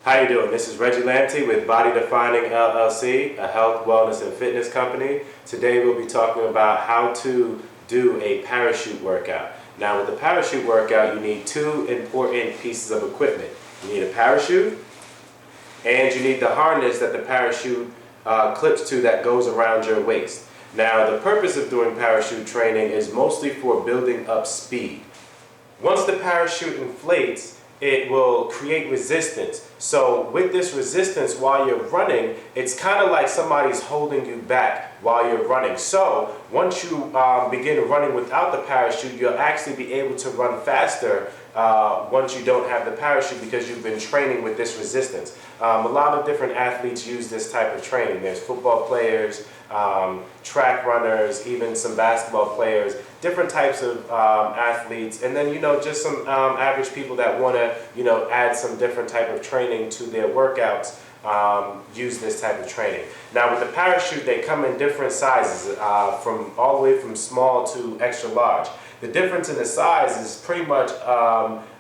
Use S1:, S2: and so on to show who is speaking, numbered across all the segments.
S1: How you doing? This is Reggie Lamptey with Body Defining LLC, a health, wellness, and fitness company. Today we'll be talking about how to do a parachute workout. Now with the parachute workout, you need two important pieces of equipment. You need a parachute, and you need the harness that the parachute clips to that goes around your waist. Now the purpose of doing parachute training is mostly for building up speed. Once the parachute inflates, it will create resistance. So with this resistance while you're running, it's kind of like somebody's holding you back while you're running. So once you begin running without the parachute, you'll actually be able to run faster once you don't have the parachute because you've been training with this resistance. A lot of different athletes use this type of training. There's football players, track runners, even some basketball players, different types of athletes, and then just some average people that want to add some different type of training to their workouts. Use this type of training. Now with the parachute, they come in different sizes, from all the way from small to extra large. The difference in the size is pretty much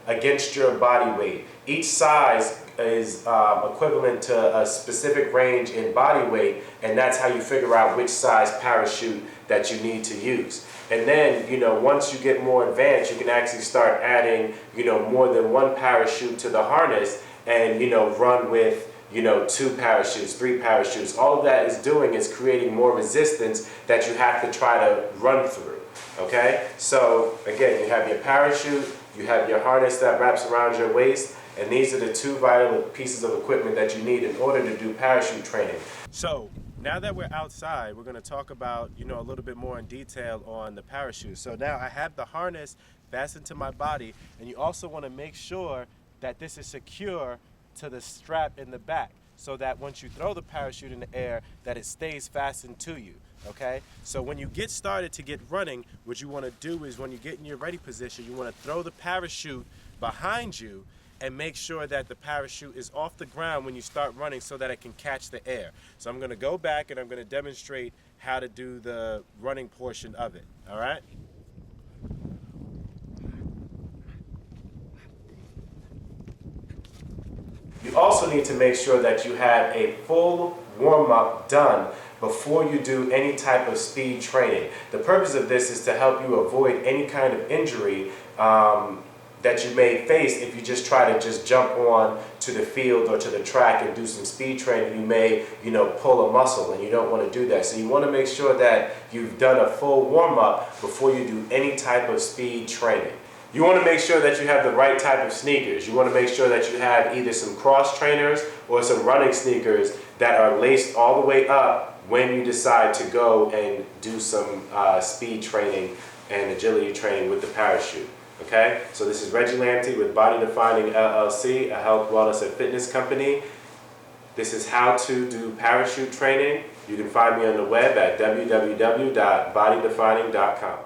S1: against your body weight. Each size is equivalent to a specific range in body weight, and that's how you figure out which size parachute that you need to use. And then, once you get more advanced, you can actually start adding, more than one parachute to the harness and, run with, 2 parachutes, 3 parachutes. All of that is doing is creating more resistance that you have to try to run through, okay? So, again, you have your parachute, you have your harness that wraps around your waist, and these are the 2 vital pieces of equipment that you need in order to do parachute training. So, now that we're outside, we're going to talk about, a little bit more in detail on the parachute. So now I have the harness fastened to my body, and you also want to make sure that this is secure to the strap in the back so that once you throw the parachute in the air, that it stays fastened to you, okay? So when you get started to get running, what you want to do is when you get in your ready position, you want to throw the parachute behind you and make sure that the parachute is off the ground when you start running so that it can catch the air. So I'm going to go back and I'm going to demonstrate how to do the running portion of it, all right? You also need to make sure that you have a full warm-up done before you do any type of speed training. The purpose of this is to help you avoid any kind of injury that you may face if you just try to just jump on to the field or to the track and do some speed training. You may, pull a muscle, and you don't want to do that. So you want to make sure that you've done a full warm-up before you do any type of speed training. You want to make sure that you have the right type of sneakers. You want to make sure that you have either some cross trainers or some running sneakers that are laced all the way up when you decide to go and do some speed training and agility training with the parachute. Okay, so this is Reggie Lamptey with Body Defining LLC, a health, wellness, and fitness company. This is how to do parachute training. You can find me on the web at www.bodydefining.com.